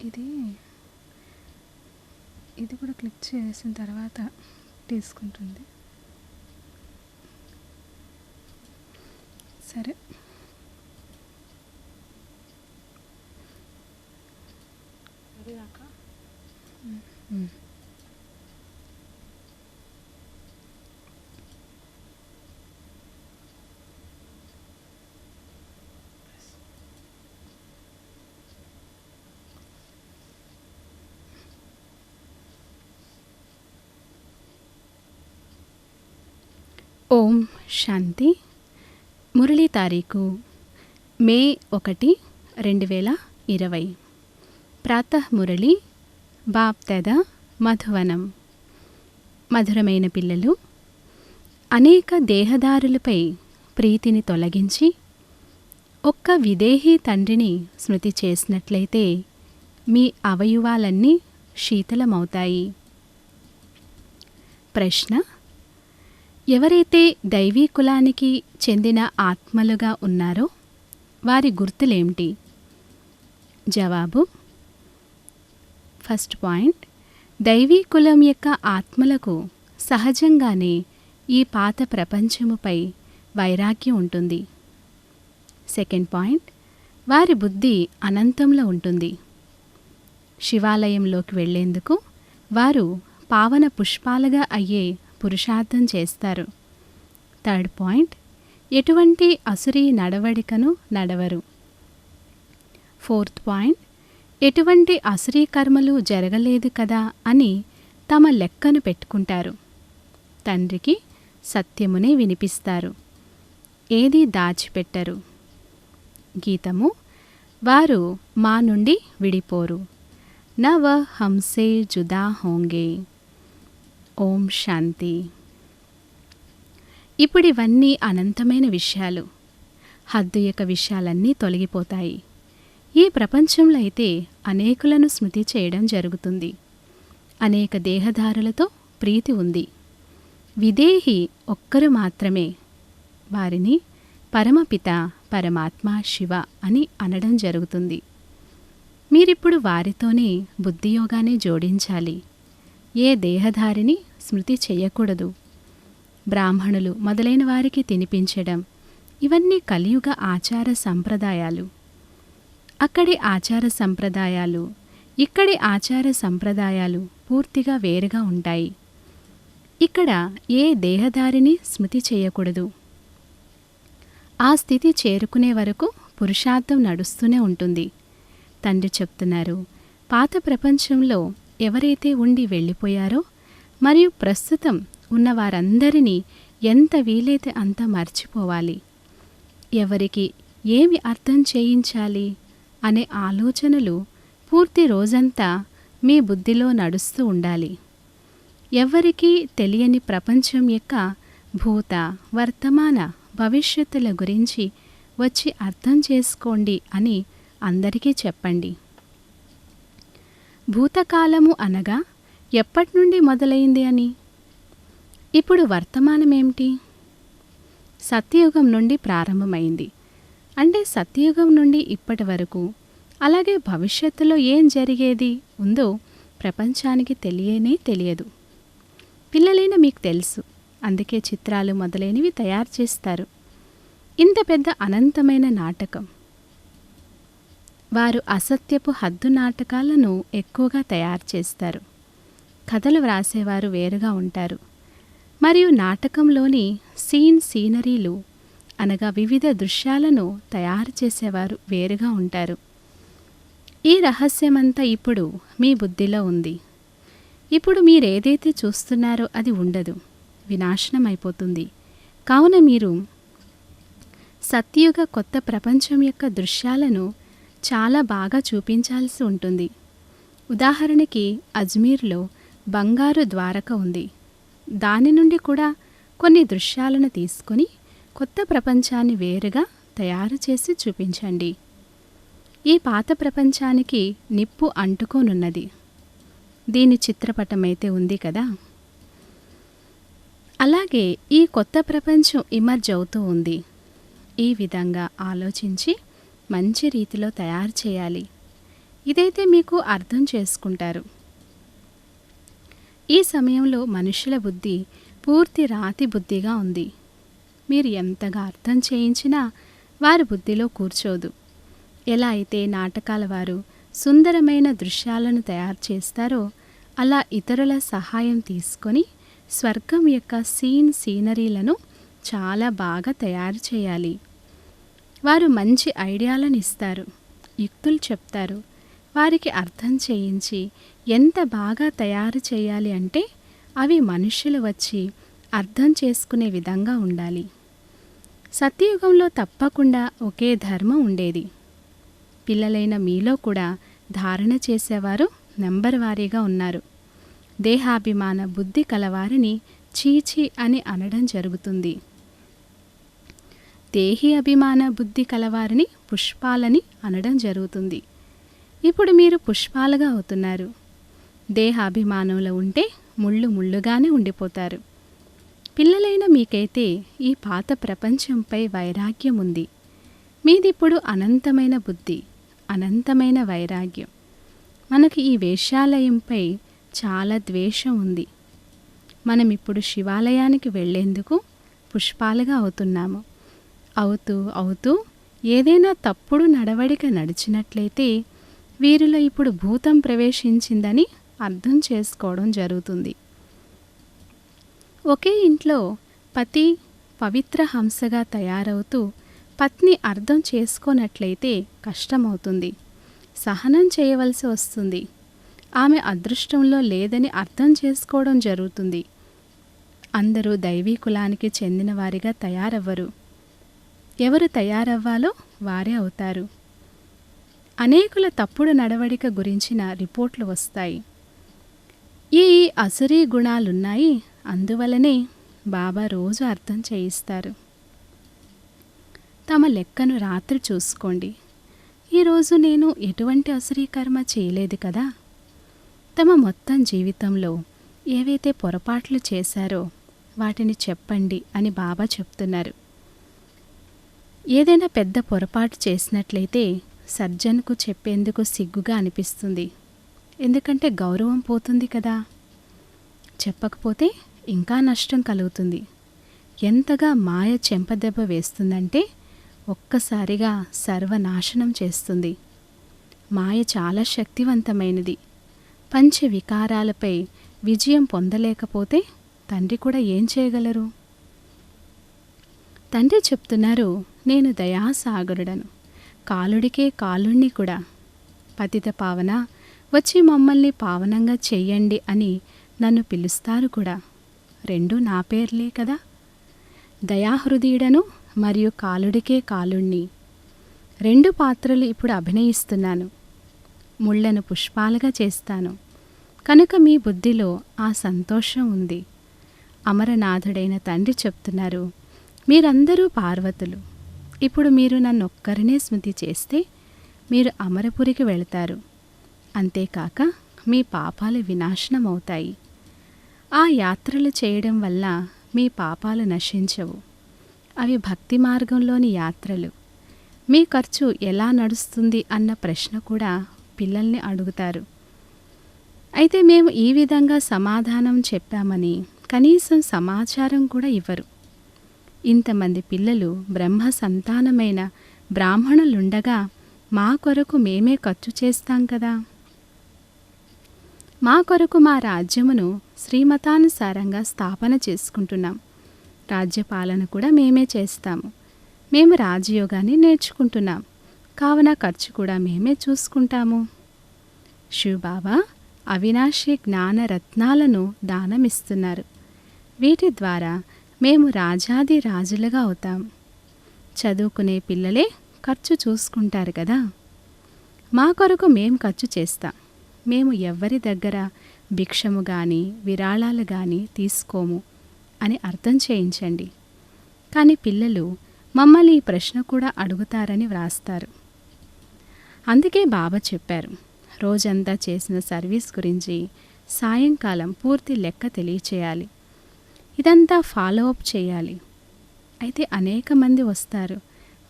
ఇది ఇది కూడా క్లిక్ చేసిన తర్వాత తీసుకుంటుంది. సరే, ఓం శాంతి. మురళీ తారీఖు మే 1, 2020. ప్రాతః మురళి బాప్దాద మధువనం. మధురమైన పిల్లలు, అనేక దేహదారులపై ప్రీతిని తొలగించి ఒక్క విదేహీ తండ్రిని స్మృతి చేసినట్లయితే మీ అవయవాలన్నీ శీతలమవుతాయి. ప్రశ్న: ఎవరైతే దైవీ కులానికి చెందిన ఆత్మలుగా ఉన్నారో వారి గుర్తులేమిటి? జవాబు: ఫస్ట్ పాయింట్, దైవీ కులం యొక్క ఆత్మలకు సహజంగానే ఈ పాత ప్రపంచముపై వైరాగ్యం ఉంటుంది. సెకండ్ పాయింట్, వారి బుద్ధి అనంతంలో ఉంటుంది. శివాలయంలోకి వెళ్లేందుకు వారు పావన పుష్పాలుగా అయ్యే పురుషార్థం చేస్తారు. థర్డ్ పాయింట్, ఎటువంటి అసురీ నడవడికను నడవరు. ఫోర్త్ పాయింట్, ఎటువంటి అసురీ కర్మలు జరగలేదు కదా అని తమ లెక్కను పెట్టుకుంటారు. తండ్రికి సత్యమునే వినిపిస్తారు, ఏదీ దాచిపెట్టరు. గీతము: వారు మా నుండి విడిపోరు, నవ హంసే జుదా హోంగే. ఓం శాంతి. ఇప్పుడు ఇవన్నీ అనంతమైన విషయాలు. హద్దు యొక్క విషయాలన్నీ తొలగిపోతాయి. ఈ ప్రపంచంలో అయితే అనేకులను స్మృతి చేయడం జరుగుతుంది. అనేక దేహదారులతో ప్రీతి ఉంది. విదేహి ఒక్కరు మాత్రమే. వారిని పరమపిత పరమాత్మ శివ అని అనడం జరుగుతుంది. మీరిప్పుడు వారితోనే బుద్ధియోగాన్ని జోడించాలి. ఏ దేహధారిని స్మృతి చేయకూడదు. బ్రాహ్మణులు మొదలైన వారికి తినిపించడం, ఇవన్నీ కలియుగ ఆచార సంప్రదాయాలు. అక్కడి ఆచార సంప్రదాయాలు, ఇక్కడి ఆచార సంప్రదాయాలు పూర్తిగా వేరుగా ఉంటాయి. ఇక్కడ ఏ దేహధారిని స్మృతి చేయకూడదు. ఆ స్థితి చేరుకునే వరకు పురుషార్థం నడుస్తూనే ఉంటుంది. తండ్రి చెప్తున్నారు, పాత ప్రపంచంలో ఎవరైతే ఉండి వెళ్ళిపోయారో మరియు ప్రస్తుతం ఉన్నవారందరినీ ఎంత వీలైతే అంత మర్చిపోవాలి. ఎవరికి ఏమి అర్థం చేయించాలి అనే ఆలోచనలు పూర్తి రోజంతా మీ బుద్ధిలో నడుస్తూ ఉండాలి. ఎవ్వరికీ తెలియని ప్రపంచం యొక్క భూత వర్తమాన భవిష్యత్తుల గురించి వచ్చి అర్థం చేసుకోండి అని అందరికీ చెప్పండి. భూతకాలము అనగా ఎప్పటి నుండి మొదలైంది అని. ఇప్పుడు వర్తమానం ఏమిటి? సత్యయుగం నుండి ప్రారంభమైంది. అంటే సత్యయుగం నుండి ఇప్పటి వరకు, అలాగే భవిష్యత్తులో ఏం జరిగేది ఉందో ప్రపంచానికి తెలియదు. పిల్లలైన మీకు తెలుసు, అందుకే చిత్రాలు మొదలైనవి తయారు చేస్తారు. ఇంత పెద్ద అనంతమైన నాటకం. వారు అసత్యపు హద్దు నాటకాలను ఎక్కువగా తయారు చేస్తారు. కథలు వ్రాసేవారు వేరుగా ఉంటారు. మరియు నాటకంలోని సీనరీలు అనగా వివిధ దృశ్యాలను తయారు చేసేవారు వేరుగా ఉంటారు. ఈ రహస్యమంతా ఇప్పుడు మీ బుద్ధిలో ఉంది. ఇప్పుడు మీరేదైతే చూస్తున్నారో అది ఉండదు, వినాశనం అయిపోతుంది. కావున మీరు సత్యయుగ కొత్త ప్రపంచం యొక్క దృశ్యాలను చాలా బాగా చూపించాల్సి ఉంటుంది. ఉదాహరణకి అజ్మీర్లో బంగారు ద్వారక ఉంది. దాని నుండి కూడా కొన్ని దృశ్యాలను తీసుకొని కొత్త ప్రపంచాన్ని వేరుగా తయారు చేసి చూపించండి. ఈ పాత ప్రపంచానికి నిప్పు అంటుకోనున్నది. దీని చిత్రపటమైతే ఉంది కదా. అలాగే ఈ కొత్త ప్రపంచం ఇమర్జ్ అవుతూ ఉంది. ఈ విధంగా ఆలోచించి మంచి రీతిలో తయారు చేయాలి. ఇదైతే మీకు అర్థం చేసుకుంటారు. ఈ సమయంలో మనుషుల బుద్ధి పూర్తి రాతి బుద్ధిగా ఉంది. మీరు ఎంతగా అర్థం చేయించినా వారి బుద్ధిలో కూర్చోదు. ఎలా అయితే నాటకాల వారు సుందరమైన దృశ్యాలను తయారు చేస్తారో అలా ఇతరుల సహాయం తీసుకొని స్వర్గం యొక్క సీనరీలను చాలా బాగా తయారు చేయాలి. వారు మంచి ఐడియాలను ఇస్తారు, యుక్తులు చెప్తారు. వారికి అర్థం చేయించి ఎంత బాగా తయారు చేయాలి అంటే అవి మనుష్యులు వచ్చి అర్థం చేసుకునే విధంగా ఉండాలి. సత్యయుగంలో తప్పకుండా ఒకే ధర్మం ఉండేది. పిల్లలైన మీలో కూడా ధారణ చేసేవారు నెంబర్ వారీగా ఉన్నారు. దేహాభిమాన బుద్ధి కలవారిని చీచి అని అనడం జరుగుతుంది. దేహి అభిమాన బుద్ధి కలవారిని పుష్పాలని అనడం జరుగుతుంది. ఇప్పుడు మీరు పుష్పాలుగా అవుతున్నారు. దేహాభిమానంలో ఉంటే ముళ్ళుగానే ఉండిపోతారు. పిల్లలైన మీకైతే ఈ పాత ప్రపంచంపై వైరాగ్యం ఉంది. మీదిప్పుడు అనంతమైన బుద్ధి, అనంతమైన వైరాగ్యం. మనకి ఈ వేశ్యాలయంపై చాలా ద్వేషం ఉంది. మనం ఇప్పుడు శివాలయానికి వెళ్ళేందుకు పుష్పాలుగా అవుతున్నాము. అవుతూ ఏదైనా తప్పుడు నడవడిక నడిచినట్లయితే వీరిలో ఇప్పుడు భూతం ప్రవేశించిందని అర్థం చేసుకోవడం జరుగుతుంది. ఒకే ఇంట్లో పతి పవిత్ర హంసగా తయారవుతూ పత్ని అర్థం చేసుకోనట్లయితే కష్టమవుతుంది. సహనం చేయవలసి వస్తుంది. ఆమె అదృష్టంలో లేదని అర్థం చేసుకోవడం జరుగుతుంది. అందరూ దైవీ కులానికి చెందిన వారిగా తయారవ్వరు. ఎవరు తయారవ్వాలో వారే అవుతారు. అనేకుల తప్పుడు నడవడిక గురించిన రిపోర్ట్లు వస్తాయి. ఈ అసురీ గుణాలున్నాయి. అందువలనే బాబా రోజు అర్థం చేయిస్తారు. తమ లెక్కను రాత్రి చూసుకోండి. ఈరోజు నేను ఎటువంటి అసురీ కర్మ చేయలేదు కదా. తమ మొత్తం జీవితంలో ఏవైతే పొరపాట్లు చేశారో వాటిని చెప్పండి అని బాబా చెప్తున్నారు. ఏదైనా పెద్ద పొరపాటు చేసినట్లయితే సర్జన్కు చెప్పేందుకు సిగ్గుగా అనిపిస్తుంది. ఎందుకంటే గౌరవం పోతుంది కదా. చెప్పకపోతే ఇంకా నష్టం కలుగుతుంది. ఎంతగా మాయ చెంపదెబ్బ వేస్తుందంటే ఒక్కసారిగా సర్వనాశనం చేస్తుంది. మాయ చాలా శక్తివంతమైనది. పంచ వికారాలపై విజయం పొందలేకపోతే తండ్రి కూడా ఏం చేయగలరు? తండ్రి చెప్తున్నారు, నేను దయాసాగరుడను, కాలుడికే కాలుణ్ణి కూడా. పతిత పావన వచ్చి మమ్మల్ని పావనంగా చెయ్యండి అని నన్ను పిలుస్తారు కూడా. రెండూ నా పేర్లే కదా. దయాహృదయుడను మరియు కాలుడికే కాలుణ్ణి. రెండు పాత్రలు ఇప్పుడు అభినయిస్తున్నాను. ముళ్లను పుష్పాలుగా చేస్తాను. కనుక మీ బుద్ధిలో ఆ సంతోషం ఉంది. అమరనాథుడైన తండ్రి చెప్తున్నారు, మీరందరూ పార్వతులు. ఇప్పుడు మీరు నన్నొక్కరినే స్మృతి చేస్తే మీరు అమరపురికి వెళతారు. అంతేకాక మీ పాపాలు వినాశనం అవుతాయి. ఆ యాత్రలు చేయడం వల్ల మీ పాపాలు నశించవు. అవి భక్తి మార్గంలోని యాత్రలు. మీ ఖర్చు ఎలా నడుస్తుంది అన్న ప్రశ్న కూడా పిల్లల్ని అడుగుతారు. అయితే మేము ఈ విధంగా సమాధానం చెప్పామని కనీసం సమాచారం కూడా ఇవ్వరు. ఇంతమంది పిల్లలు బ్రహ్మ సంతానమైన బ్రాహ్మణులుండగా మా కొరకు మేమే ఖర్చు చేస్తాం కదా. మా కొరకు మా రాజ్యమును శ్రీమతానుసారంగా స్థాపన చేసుకుంటున్నాం. రాజ్యపాలన కూడా మేమే చేస్తాము. మేము రాజయోగాన్ని నేర్చుకుంటున్నాం. కావున ఖర్చు కూడా మేమే చూసుకుంటాము. శివబాబా అవినాశి జ్ఞాన రత్నాలను దానమిస్తున్నారు. వీటి ద్వారా మేము రాజాది రాజులుగా అవుతాం. చదువుకునే పిల్లలే ఖర్చు చూసుకుంటారు కదా. మా కొరకు మేం ఖర్చు చేస్తాం. మేము ఎవ్వరి దగ్గర భిక్షము కానీ విరాళాలు కానీ తీసుకోము అని అర్థం చేయించండి. కానీ పిల్లలు మమ్మల్ని ఈ ప్రశ్న కూడా అడుగుతారని వ్రాస్తారు. అందుకే బాబా చెప్పారు, రోజంతా చేసిన సర్వీస్ గురించి సాయంకాలం పూర్తి లెక్క తెలియచేయాలి. ఇదంతా ఫాలో అప్ చేయాలి. అయితే అనేక మంది వస్తారు.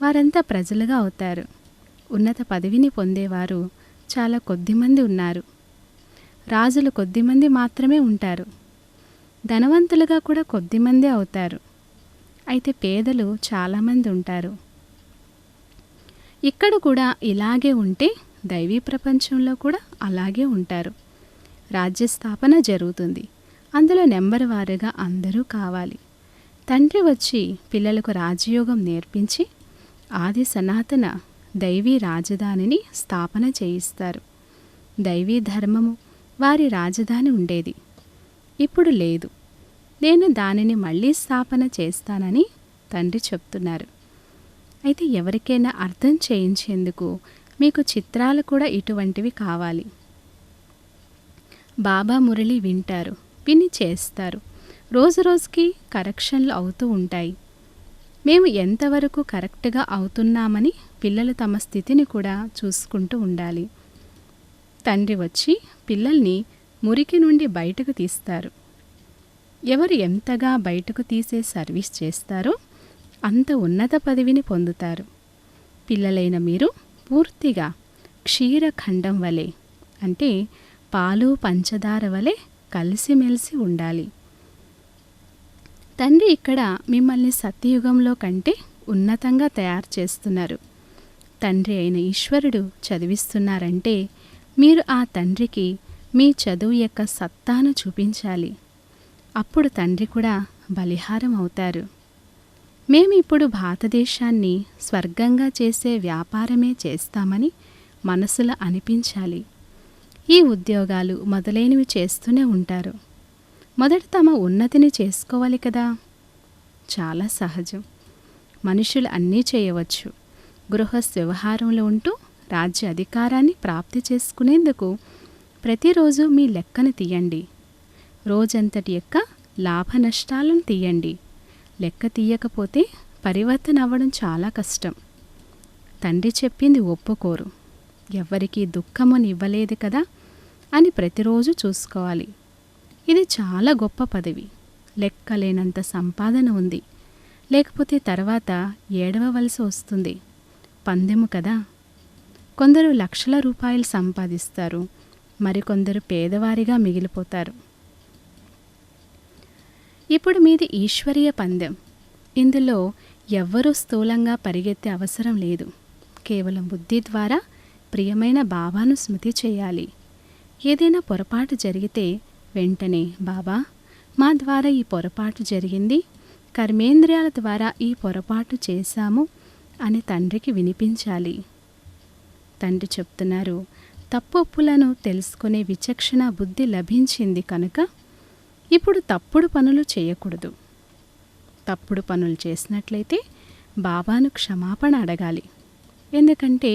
వారంతా ప్రజలుగా అవుతారు. ఉన్నత పదవిని పొందేవారు చాలా కొద్దిమంది ఉన్నారు. రాజులు కొద్దిమంది మాత్రమే ఉంటారు. ధనవంతులుగా కూడా కొద్దిమందే అవుతారు. అయితే పేదలు చాలామంది ఉంటారు. ఇక్కడ కూడా ఇలాగే ఉంటే దైవీ ప్రపంచంలో కూడా అలాగే ఉంటారు. రాజ్యస్థాపన జరుగుతుంది. అందులో నెంబర్ వారుగా అందరూ కావాలి. తండ్రి వచ్చి పిల్లలకు రాజయోగం నేర్పించి ఆది సనాతన దైవీ రాజధానిని స్థాపన చేయిస్తారు. దైవీ ధర్మము వారి రాజధాని ఉండేది. ఇప్పుడు లేదు. నేను దానిని మళ్ళీ స్థాపన చేస్తానని తండ్రి చెప్తున్నారు. అయితే ఎవరికైనా అర్థం చేయించేందుకు మీకు చిత్రాలు కూడా ఇటువంటివి కావాలి. బాబా మురళి వింటారు, విని చేస్తారు. రోజు రోజుకి కరెక్షన్లు అవుతూ ఉంటాయి. మేము ఎంతవరకు కరెక్ట్గా అవుతున్నామని పిల్లలు తమ స్థితిని కూడా చూసుకుంటూ ఉండాలి. తండ్రి వచ్చి పిల్లల్ని మురికి నుండి బయటకు తీస్తారు. ఎవరు ఎంతగా బయటకు తీసే సర్వీస్ చేస్తారో అంత ఉన్నత పదవిని పొందుతారు. పిల్లలైన మీరు పూర్తిగా క్షీరఖండం వలె, అంటే పాలు పంచదార వలె కలిసిమెలిసి ఉండాలి. తండ్రి ఇక్కడ మిమ్మల్ని సత్యయుగంలో కంటే ఉన్నతంగా తయారు చేస్తున్నారు. తండ్రి అయిన ఈశ్వరుడు చదివిస్తున్నారంటే మీరు ఆ తండ్రికి మీ చదువు యొక్క సత్తాను చూపించాలి. అప్పుడు తండ్రి కూడా బలిహారం అవుతారు. మేము ఇప్పుడు భారతదేశాన్ని స్వర్గంగా చేసే వ్యాపారమే చేస్తామని మనసులో అనిపించాలి. ఈ ఉద్యోగాలు మొదలైనవి చేస్తూనే ఉంటారు. మొదట తమ ఉన్నతిని చేసుకోవాలి కదా. చాలా సహజం. మనుషులు అన్నీ చేయవచ్చు. గృహస్థ వ్యవహారంలో ఉంటూ రాజ్య అధికారాన్ని ప్రాప్తి చేసుకునేందుకు ప్రతిరోజు మీ లెక్కను తీయండి. రోజంతటి యొక్క లాభ నష్టాలను తీయండి. లెక్క తీయకపోతే పరివర్తన అవ్వడం చాలా కష్టం. తండ్రి చెప్పింది ఒప్పుకోరు. ఎవ్వరికీ దుఃఖముని ఇవ్వలేదు కదా అని ప్రతిరోజు చూసుకోవాలి. ఇది చాలా గొప్ప పదవి. లెక్కలేనంత సంపాదన ఉంది. లేకపోతే తర్వాత ఏడవవలసి వస్తుంది. పందెము కదా. కొందరు లక్షల రూపాయలు సంపాదిస్తారు, మరికొందరు పేదవారిగా మిగిలిపోతారు. ఇప్పుడు మీది ఈశ్వరీయ పందెం. ఇందులో ఎవ్వరూ స్థూలంగా పరిగెత్తే అవసరం లేదు. కేవలం బుద్ధి ద్వారా ప్రియమైన బాబాను స్మృతి చేయాలి. ఏదైనా పొరపాటు జరిగితే వెంటనే బాబా, మా ద్వారా ఈ పొరపాటు జరిగింది, కర్మేంద్రియాల ద్వారా ఈ పొరపాటు చేశాము అని తండ్రికి వినిపించాలి. తండ్రి చెప్తున్నారు, తప్పొప్పులను తెలుసుకునే విచక్షణ బుద్ధి లభించింది కనుక ఇప్పుడు తప్పుడు పనులు చేయకూడదు. తప్పుడు పనులు చేసినట్లయితే బాబాను క్షమాపణ అడగాలి. ఎందుకంటే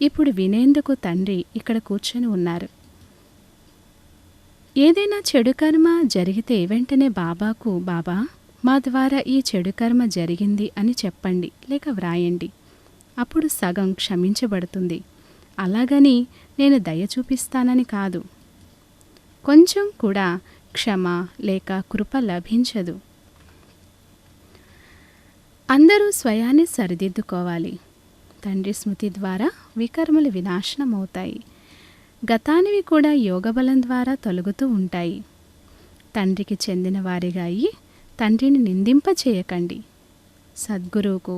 ఇప్పుడు వినేందుకు తండ్రి ఇక్కడ కూర్చొని ఉన్నారు. ఏదైనా చెడు కర్మ జరిగితే వెంటనే బాబాకు, బాబా మా ద్వారా ఈ చెడు కర్మ జరిగింది అని చెప్పండి, లేక వ్రాయండి. అప్పుడు సగం క్షమించబడుతుంది. అలాగని నేను దయ చూపిస్తానని కాదు. కొంచెం కూడా క్షమ లేక కృప లభించదు. అందరూ స్వయాన్ని సరిదిద్దుకోవాలి. తండ్రి స్మృతి ద్వారా వికర్మలు వినాశనం అవుతాయి. గతానివి కూడా యోగబలం ద్వారా తొలగుతూ ఉంటాయి. తండ్రికి చెందిన వారిగా అయ్యి తండ్రిని నిందింపచేయకండి. సద్గురువుకు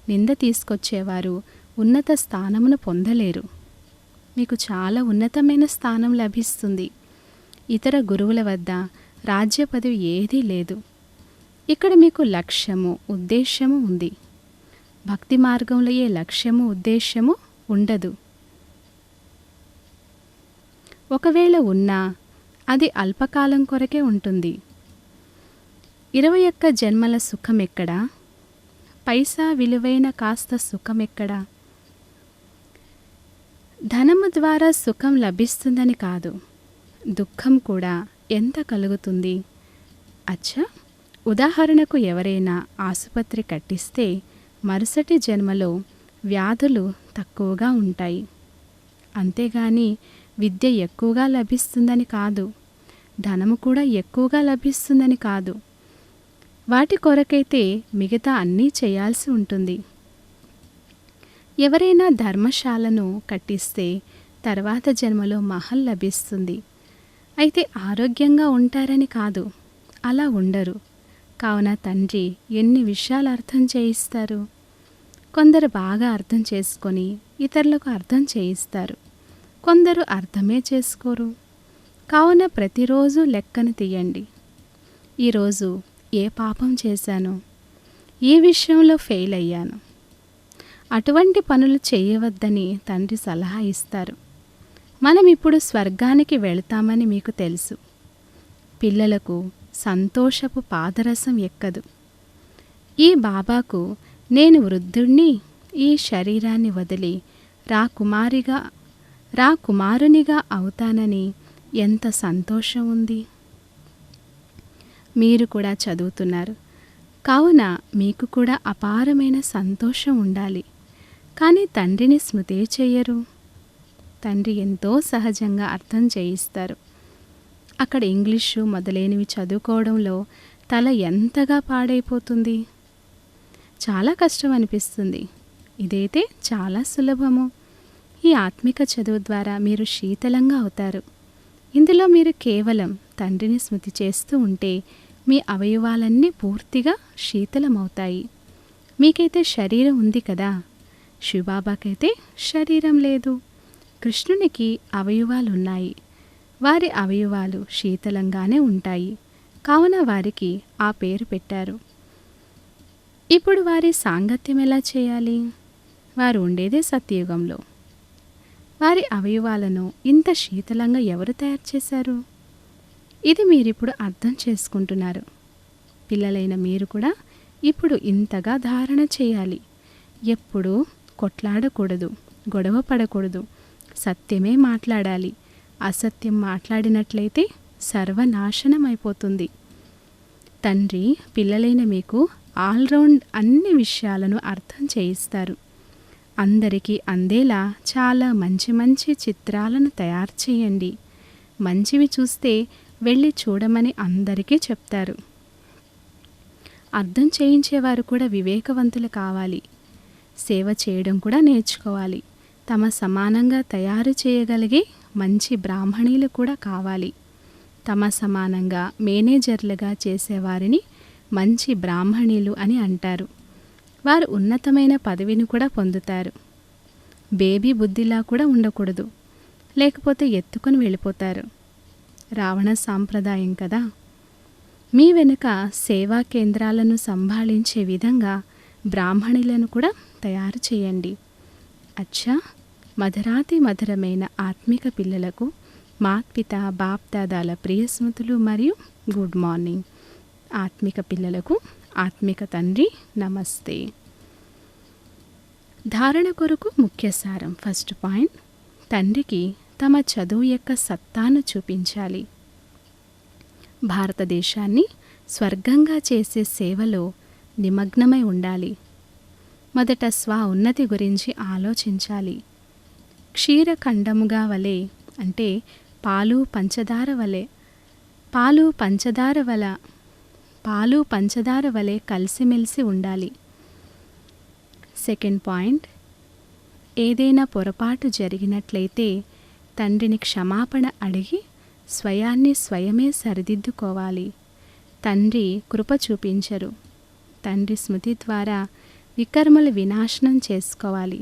నింద తీసుకొచ్చేవారు ఉన్నత స్థానమును పొందలేరు. మీకు చాలా ఉన్నతమైన స్థానం లభిస్తుంది. ఇతర గురువుల వద్ద రాజ్య పదవి ఏదీ లేదు. ఇక్కడ మీకు లక్ష్యము, ఉద్దేశ్యము ఉంది. భక్తి మార్గంలో ఏ లక్ష్యము, ఉద్దేశ్యము ఉండదు. ఒకవేళ ఉన్నా అది అల్పకాలం కొరకే ఉంటుంది. 21 జన్మల సుఖమెక్కడా? పైసా విలువైన కాస్త సుఖమెక్కడా? ధనము ద్వారా సుఖం లభిస్తుందని కాదు, దుఃఖం కూడా ఎంత కలుగుతుంది. అచ్చా, ఉదాహరణకు ఎవరైనా ఆసుపత్రి కట్టిస్తే మరుసటి జన్మలో వ్యాధులు తక్కువగా ఉంటాయి. అంతేగాని విద్య ఎక్కువగా లభిస్తుందని కాదు, ధనము కూడా ఎక్కువగా లభిస్తుందని కాదు. వాటి కొరకైతే మిగతా అన్నీ చేయాల్సి ఉంటుంది. ఎవరైనా ధర్మశాలను కట్టిస్తే తర్వాత జన్మలో మహల్ లభిస్తుంది. అయితే ఆరోగ్యంగా ఉంటారని కాదు, అలా ఉండరు. కావున తండ్రి ఎన్ని విషయాలు అర్థం చేయిస్తారు. కొందరు బాగా అర్థం చేసుకొని ఇతరులకు అర్థం చేయిస్తారు, కొందరు అర్థమే చేసుకోరు. కావున ప్రతిరోజు లెక్కను తీయండి. ఈరోజు ఏ పాపం చేశాను, ఏ విషయంలో ఫెయిల్ అయ్యాను. అటువంటి పనులు చేయవద్దని తండ్రి సలహా ఇస్తారు. మనం ఇప్పుడు స్వర్గానికి వెళతామని మీకు తెలుసు. పిల్లలకు సంతోషపు పాదరసం ఎక్కదు. ఈ బాబాకు నేను వృద్ధుణ్ణి, ఈ శరీరాన్ని వదిలి కుమారునిగా అవుతానని ఎంత సంతోషం ఉంది. మీరు కూడా చదువుతున్నారు, కావున మీకు కూడా అపారమైన సంతోషం ఉండాలి. కానీ తండ్రిని స్మృతి చెయ్యరు. తండ్రి ఎంతో సహజంగా అర్థం చేయిస్తారు. అక్కడ ఇంగ్లీషు మొదలైనవి చదువుకోవడంలో తల ఎంతగా పాడైపోతుంది. చాలా కష్టం అనిపిస్తుంది. ఇదైతే చాలా సులభము. ఈ ఆత్మిక చదువు ద్వారా మీరు శీతలంగా అవుతారు. ఇందులో మీరు కేవలం తండ్రిని స్మృతి చేస్తూ ఉంటే మీ అవయవాలన్నీ పూర్తిగా శీతలమవుతాయి. మీకైతే శరీరం ఉంది కదా, శివబాబాకైతే శరీరం లేదు. కృష్ణునికి అవయవాలున్నాయి. వారి అవయవాలు శీతలంగానే ఉంటాయి. కావున వారికి ఆ పేరు పెట్టారు. ఇప్పుడు వారి సాంగత్యం ఎలా చేయాలి? వారు ఉండేదే సత్యయుగంలో. వారి అవయవాలను ఇంత శీతలంగా ఎవరు తయారు చేశారు? ఇది మీరిప్పుడు అర్థం చేసుకుంటున్నారు. పిల్లలైన మీరు కూడా ఇప్పుడు ఇంతగా ధారణ చేయాలి. ఎప్పుడూ కొట్లాడకూడదు, గొడవ పడకూడదు, సత్యమే మాట్లాడాలి. అసత్యం మాట్లాడినట్లయితే సర్వనాశనం అయిపోతుంది. తండ్రి పిల్లలైన మీకు ఆల్రౌండ్ అన్ని విషయాలను అర్థం చేయిస్తారు. అందరికీ అందేలా చాలా మంచి మంచి చిత్రాలను తయారు చేయండి. మంచివి చూస్తే వెళ్ళి చూడమని అందరికీ చెప్తారు. అర్థం చేయించేవారు కూడా వివేకవంతులు కావాలి. సేవ చేయడం కూడా నేర్చుకోవాలి. తమ సమానంగా తయారు చేయగలిగే మంచి బ్రాహ్మణీలు కూడా కావాలి. తమ సమానంగా మేనేజర్లుగా చేసేవారిని మంచి బ్రాహ్మణీలు అని అంటారు. వారు ఉన్నతమైన పదవిని కూడా పొందుతారు. బేబీ బుద్ధిలా కూడా ఉండకూడదు, లేకపోతే ఎత్తుకొని వెళ్ళిపోతారు. రావణ సాంప్రదాయం కదా. మీ వెనుక సేవా కేంద్రాలను సంభాళించే విధంగా బ్రాహ్మణులను కూడా తయారు చేయండి. అచ్చా, మధురాతి మధురమైన ఆత్మిక పిల్లలకు మాత్పిత బాప్దాదాల ప్రియ స్మృతులు మరియు గుడ్ మార్నింగ్. ఆత్మిక పిల్లలకు ఆత్మిక తండ్రి నమస్తే. ధారణ కొరకు ముఖ్య సారం. ఫస్ట్ పాయింట్, తండ్రికి తమ చదువు యొక్క సత్తాను చూపించాలి. భారతదేశాన్ని స్వర్గంగా చేసే సేవలో నిమగ్నమై ఉండాలి. మొదట స్వ ఉన్నతి గురించి ఆలోచించాలి. క్షీరఖండముగా వలె అంటే పాలు పంచదార వలె కలిసిమెలిసి ఉండాలి. సెకండ్ పాయింట్, ఏదైనా పొరపాటు జరిగినట్లయితే తండ్రిని క్షమాపణ అడిగి స్వయాన్ని స్వయమే సరిదిద్దుకోవాలి. తండ్రి కృప చూపించరు. తండ్రి స్మృతి ద్వారా వికర్మలు వినాశనం చేసుకోవాలి.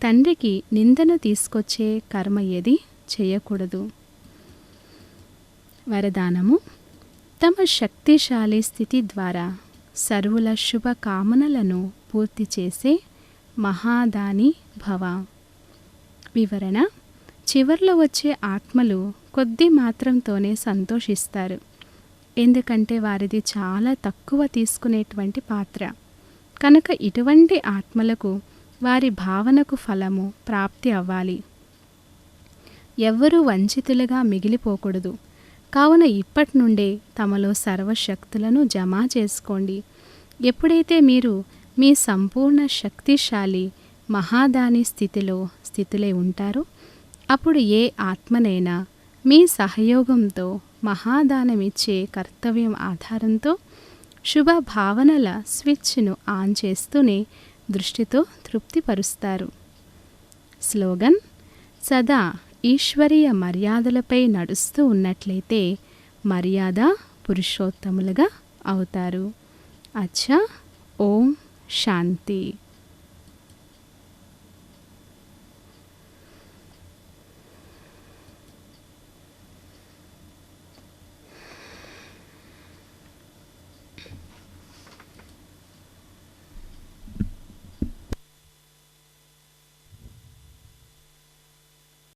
తండ్రికి నిందను తీసుకొచ్చే కర్మ ఏది చేయకూడదు. వరదానము, తమ శక్తిశాలి స్థితి ద్వారా సర్వుల శుభకామనలను పూర్తి చేసే మహాదాని భవ. వివరణ, చివర్లో వచ్చే ఆత్మలు కొద్ది మాత్రంతోనే సంతోషిస్తారు. ఎందుకంటే వారిది చాలా తక్కువ తీసుకునేటువంటి పాత్ర. కనుక ఇటువంటి ఆత్మలకు వారి భావనకు ఫలము ప్రాప్తి అవ్వాలి. ఎవ్వరూ వంచితులుగా మిగిలిపోకూడదు. కావున ఇప్పటి నుండే తమలో సర్వశక్తులను జమ చేసుకోండి. ఎప్పుడైతే మీరు మీ సంపూర్ణ శక్తిశాలి మహాదాని స్థితిలో ఉంటారో అప్పుడు ఏ ఆత్మనైనా మీ సహయోగంతో మహాదానమిచ్చే కర్తవ్యం ఆధారంతో శుభ భావనల స్విచ్ను ఆన్ చేస్తూనే దృష్టితో తృప్తిపరుస్తారు. స్లోగన్, సదా ఈశ్వరీయ మర్యాదలపై నడుస్తూ ఉన్నట్లయితే మర్యాద పురుషోత్తములుగా అవుతారు. అచ్చా. ఓం శాంతి.